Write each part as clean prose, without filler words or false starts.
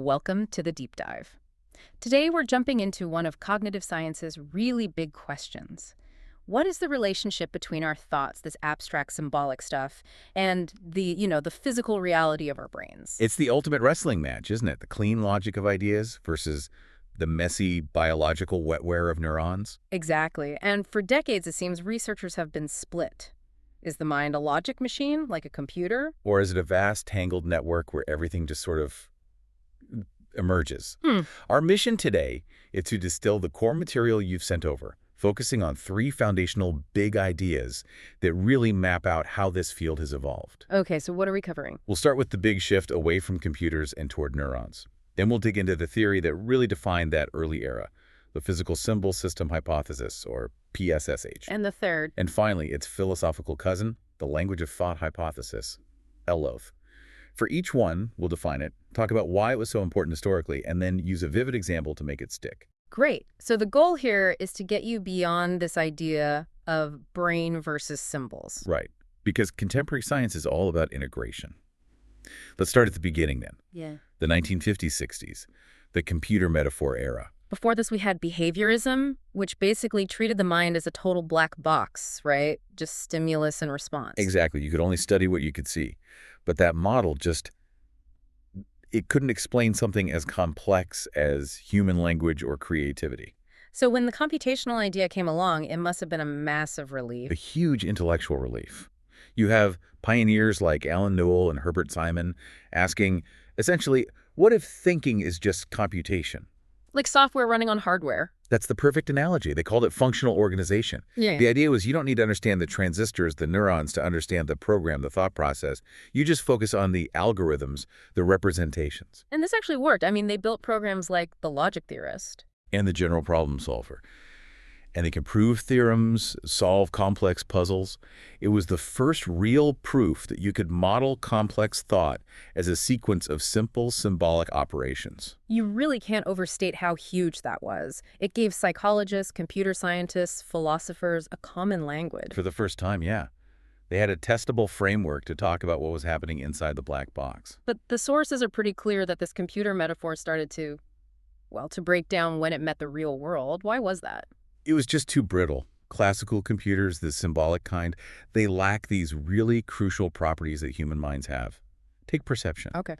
Welcome to the deep dive. Today we're jumping into one of cognitive science's really big questions. What is the relationship between our thoughts, this abstract symbolic stuff, and the physical reality of our brains? It's the ultimate wrestling match, isn't it? The clean logic of ideas versus the messy biological wetware of neurons. Exactly. And for decades, it seems researchers have been split. Is the mind a logic machine, like a computer? Or is it a vast, tangled network where everything just sort of emerges? Our mission today is to distill the core material you've sent over, focusing on three foundational big ideas that really map out how this field has evolved. Okay, so what are we covering? We'll start with the big shift away from computers and toward neurons. Then we'll dig into the theory that really defined that early era, the physical symbol system hypothesis, or PSSH. And the third? And finally, its philosophical cousin, the language of thought hypothesis, LOTH. For each one, we'll define it, talk about why it was so important historically, and then use a vivid example to make it stick. Great. So the goal here is to get you beyond this idea of brain versus symbols. Right, because contemporary science is all about integration. Let's start at the beginning then. Yeah. The 1950s, 60s, the computer metaphor era. Before this, we had behaviorism, which basically treated the mind as a total black box, right? Just stimulus and response. Exactly. You could only study what you could see. But that model it couldn't explain something as complex as human language or creativity. So when the computational idea came along, it must have been a massive relief. A huge intellectual relief. You have pioneers like Alan Newell and Herbert Simon asking, essentially, what if thinking is just computation? Like software running on hardware. That's the perfect analogy. They called it functional organization. Yeah. The idea was you don't need to understand the transistors, the neurons, to understand the program, the thought process. You just focus on the algorithms, the representations. And this actually worked. I mean, they built programs like the logic theorist. And the general problem solver. And they can prove theorems, solve complex puzzles. It was the first real proof that you could model complex thought as a sequence of simple symbolic operations. You really can't overstate how huge that was. It gave psychologists, computer scientists, philosophers a common language. For the first time, yeah. They had a testable framework to talk about what was happening inside the black box. But the sources are pretty clear that this computer metaphor started to break down when it met the real world. Why was that? It was just too brittle. Classical computers, the symbolic kind, they lack these really crucial properties that human minds have. Take perception. Okay.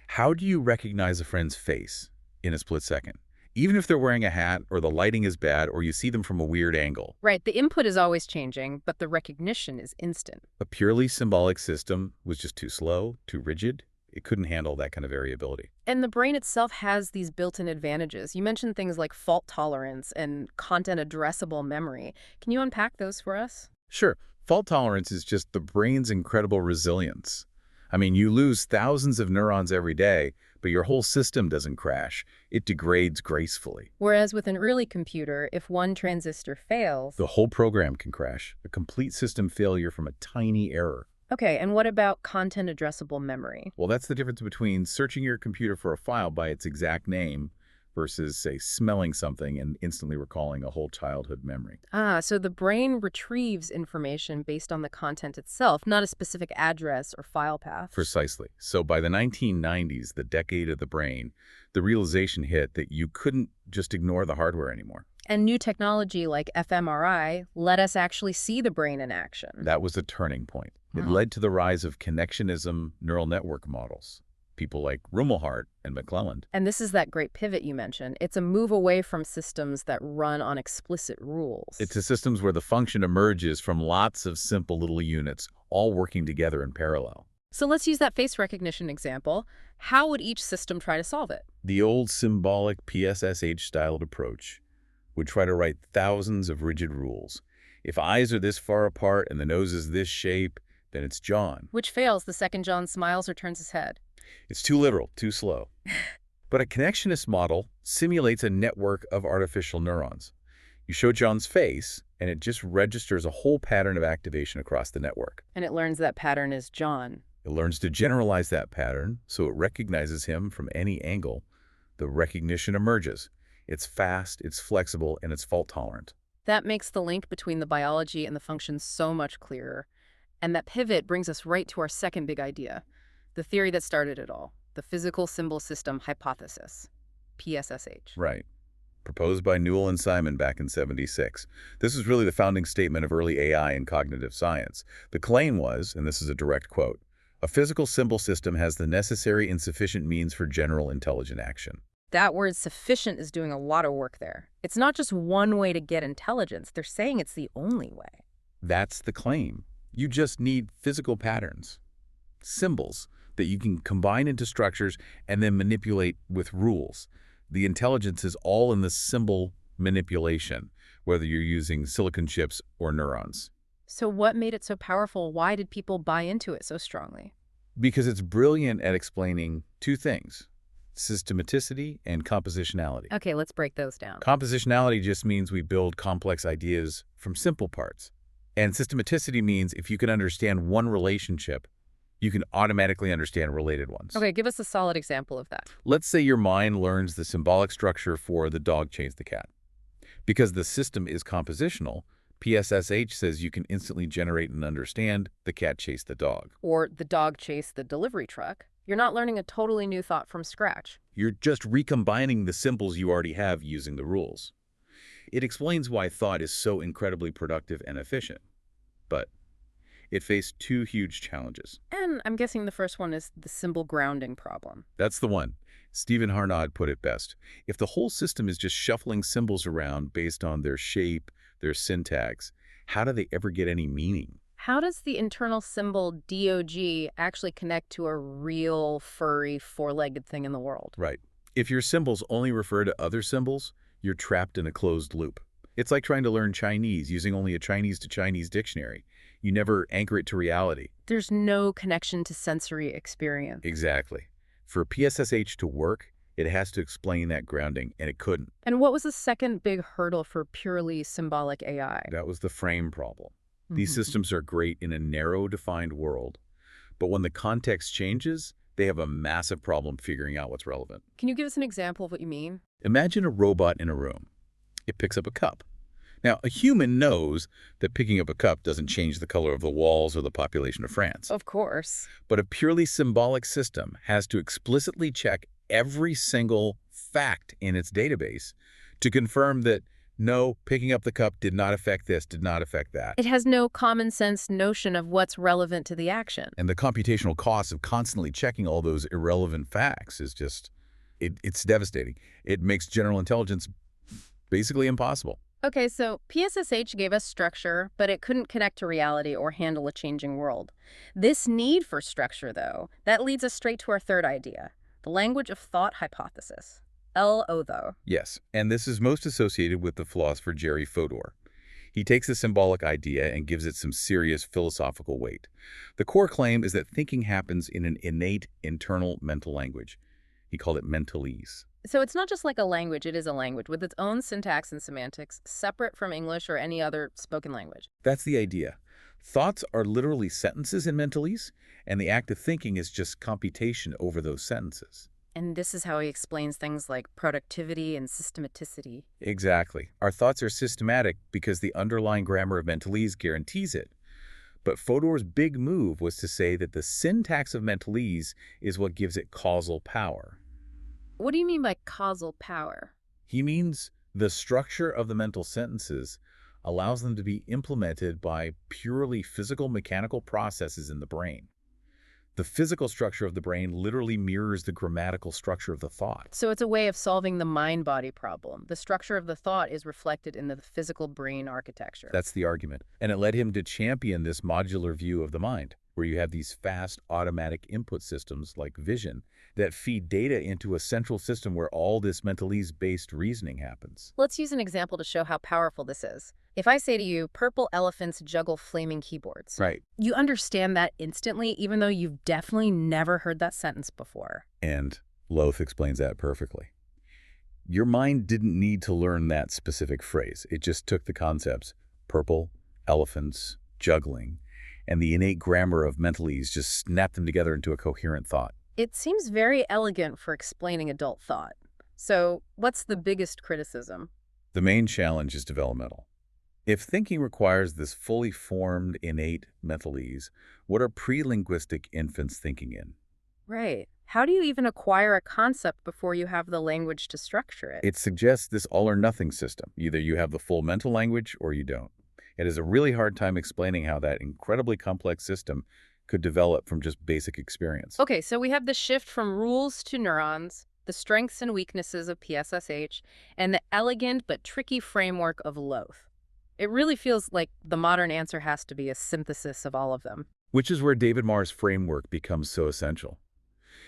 How do you recognize a friend's face in a split second? Even if they're wearing a hat or the lighting is bad or you see them from a weird angle. Right. The input is always changing, but the recognition is instant. A purely symbolic system was just too slow, too rigid. It couldn't handle that kind of variability. And the brain itself has these built-in advantages. You mentioned things like fault tolerance and content-addressable memory. Can you unpack those for us? Sure. Fault tolerance is just the brain's incredible resilience. I mean, you lose thousands of neurons every day, but your whole system doesn't crash. It degrades gracefully. Whereas with an early computer, if one transistor fails... The whole program can crash. A complete system failure from a tiny error. Okay, and what about content-addressable memory? Well, that's the difference between searching your computer for a file by its exact name versus, say, smelling something and instantly recalling a whole childhood memory. So the brain retrieves information based on the content itself, not a specific address or file path. Precisely. So by the 1990s, the decade of the brain, the realization hit that you couldn't just ignore the hardware anymore. And new technology like fMRI let us actually see the brain in action. That was a turning point. It led to the rise of connectionism neural network models, people like Rumelhart and McClelland. And this is that great pivot you mentioned. It's a move away from systems that run on explicit rules. It's a systems where the function emerges from lots of simple little units, all working together in parallel. So let's use that face recognition example. How would each system try to solve it? The old symbolic PSSH-styled approach would try to write thousands of rigid rules. If eyes are this far apart and the nose is this shape, then it's John. Which fails the second John smiles or turns his head. It's too literal, too slow. But a connectionist model simulates a network of artificial neurons. You show John's face, and it just registers a whole pattern of activation across the network. And it learns that pattern is John. It learns to generalize that pattern, so it recognizes him from any angle. The recognition emerges. It's fast, it's flexible, and it's fault-tolerant. That makes the link between the biology and the function so much clearer. And that pivot brings us right to our second big idea, the theory that started it all. the physical symbol system hypothesis, PSSH. Right. Proposed by Newell and Simon back in '76. This was really the founding statement of early AI and cognitive science. The claim was, and this is a direct quote, "A physical symbol system has the necessary and sufficient means for general intelligent action." That word sufficient is doing a lot of work there. It's not just one way to get intelligence. They're saying it's the only way. That's the claim. You just need physical patterns, symbols that you can combine into structures and then manipulate with rules. The intelligence is all in the symbol manipulation, whether you're using silicon chips or neurons. So what made it so powerful? Why did people buy into it so strongly? Because it's brilliant at explaining two things: systematicity and compositionality. Okay, let's break those down. Compositionality just means we build complex ideas from simple parts. And systematicity means if you can understand one relationship, you can automatically understand related ones. Okay, give us a solid example of that. Let's say your mind learns the symbolic structure for the dog chased the cat. Because the system is compositional, PSSH says you can instantly generate and understand the cat chased the dog. Or the dog chased the delivery truck. You're not learning a totally new thought from scratch. You're just recombining the symbols you already have using the rules. It explains why thought is so incredibly productive and efficient. But it faced two huge challenges. And I'm guessing the first one is the symbol grounding problem. That's the one. Stephen Harnad put it best. If the whole system is just shuffling symbols around based on their shape, their syntax, how do they ever get any meaning? How does the internal symbol DOG actually connect to a real, furry, four-legged thing in the world? Right. If your symbols only refer to other symbols, you're trapped in a closed loop. It's like trying to learn Chinese using only a Chinese to Chinese dictionary. You never anchor it to reality. There's no connection to sensory experience. Exactly. For PSSH to work, it has to explain that grounding, and it couldn't. And what was the second big hurdle for purely symbolic AI? That was the frame problem. These systems are great in a narrow, defined world, but when the context changes, they have a massive problem figuring out what's relevant. Can you give us an example of what you mean? Imagine a robot in a room. It picks up a cup. Now, a human knows that picking up a cup doesn't change the color of the walls or the population of France. Of course. But a purely symbolic system has to explicitly check every single fact in its database to confirm that, no, picking up the cup did not affect this, did not affect that. It has no common sense notion of what's relevant to the action. And the computational cost of constantly checking all those irrelevant facts is just, it's devastating. It makes general intelligence basically impossible. Okay, so PSSH gave us structure, but it couldn't connect to reality or handle a changing world. This need for structure, though, that leads us straight to our third idea, the language of thought hypothesis. LO, though. Yes, and this is most associated with the philosopher Jerry Fodor. He takes a symbolic idea and gives it some serious philosophical weight. The core claim is that thinking happens in an innate internal mental language. He called it mentalese. So it's not just like a language, it is a language with its own syntax and semantics, separate from English or any other spoken language. That's the idea. Thoughts are literally sentences in mentalese, and the act of thinking is just computation over those sentences. And this is how he explains things like productivity and systematicity. Exactly. Our thoughts are systematic because the underlying grammar of mentalese guarantees it. But Fodor's big move was to say that the syntax of mentalese is what gives it causal power. What do you mean by causal power? He means the structure of the mental sentences allows them to be implemented by purely physical mechanical processes in the brain. The physical structure of the brain literally mirrors the grammatical structure of the thought. So it's a way of solving the mind-body problem. The structure of the thought is reflected in the physical brain architecture. That's the argument. And it led him to champion this modular view of the mind, where you have these fast automatic input systems like vision that feed data into a central system where all this mentalese-based reasoning happens. Let's use an example to show how powerful this is. If I say to you, purple elephants juggle flaming keyboards, Right. you understand that instantly, even though you've definitely never heard that sentence before. And Loth explains that perfectly. Your mind didn't need to learn that specific phrase. It just took the concepts, purple, elephants, juggling, and the innate grammar of mentalese, just snapped them together into a coherent thought. It seems very elegant for explaining adult thought. So what's the biggest criticism? The main challenge is developmental. If thinking requires this fully formed, innate mentalese, what are pre-linguistic infants thinking in? Right. How do you even acquire a concept before you have the language to structure it? It suggests this all-or-nothing system. Either you have the full mental language or you don't. It has a really hard time explaining how that incredibly complex system could develop from just basic experience. Okay, so we have the shift from rules to neurons, the strengths and weaknesses of PSSH, and the elegant but tricky framework of Loth. It really feels like the modern answer has to be a synthesis of all of them. Which is where David Marr's framework becomes so essential.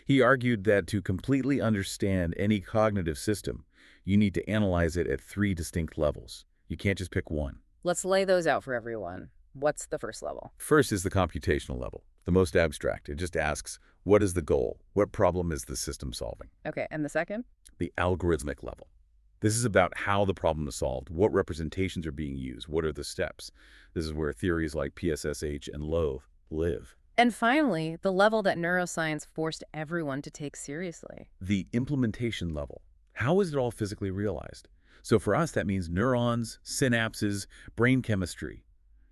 He argued that to completely understand any cognitive system, you need to analyze it at three distinct levels. You can't just pick one. Let's lay those out for everyone. What's the first level? First is the computational level, the most abstract. It just asks, what is the goal? What problem is the system solving? Okay, and the second? The algorithmic level. This is about how the problem is solved, what representations are being used, what are the steps. This is where theories like PSSH and Loth live. And finally, the level that neuroscience forced everyone to take seriously. The implementation level. How is it all physically realized? So for us, that means neurons, synapses, brain chemistry.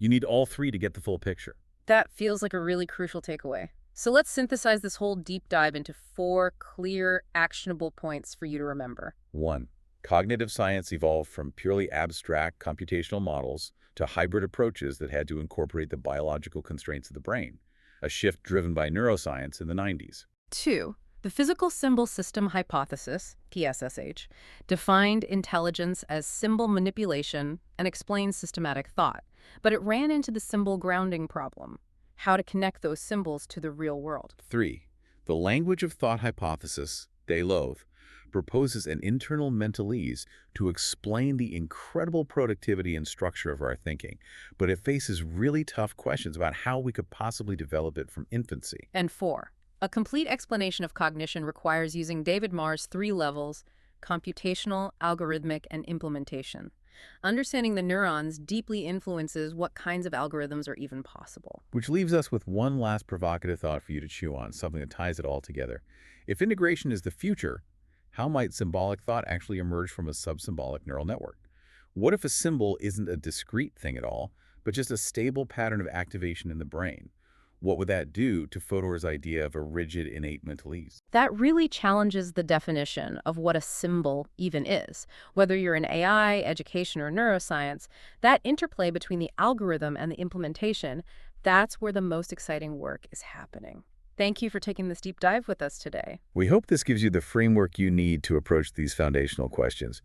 You need all three to get the full picture. That feels like a really crucial takeaway. So let's synthesize this whole deep dive into 4 clear, actionable points for you to remember. 1. Cognitive science evolved from purely abstract computational models to hybrid approaches that had to incorporate the biological constraints of the brain, a shift driven by neuroscience in the 90s. 2. The physical symbol system hypothesis, PSSH, defined intelligence as symbol manipulation and explained systematic thought, but it ran into the symbol grounding problem, how to connect those symbols to the real world. 3. The language of thought hypothesis, de Loth, proposes an internal mentalese to explain the incredible productivity and structure of our thinking, but it faces really tough questions about how we could possibly develop it from infancy. And 4. A complete explanation of cognition requires using David Marr's 3 levels: computational, algorithmic, and implementation. Understanding the neurons deeply influences what kinds of algorithms are even possible. Which leaves us with one last provocative thought for you to chew on, something that ties it all together. If integration is the future, how might symbolic thought actually emerge from a subsymbolic neural network? What if a symbol isn't a discrete thing at all, but just a stable pattern of activation in the brain? What would that do to Fodor's idea of a rigid innate mentalese? That really challenges the definition of what a symbol even is. Whether you're in AI, education, or neuroscience, that interplay between the algorithm and the implementation, that's where the most exciting work is happening. Thank you for taking this deep dive with us today. We hope this gives you the framework you need to approach these foundational questions.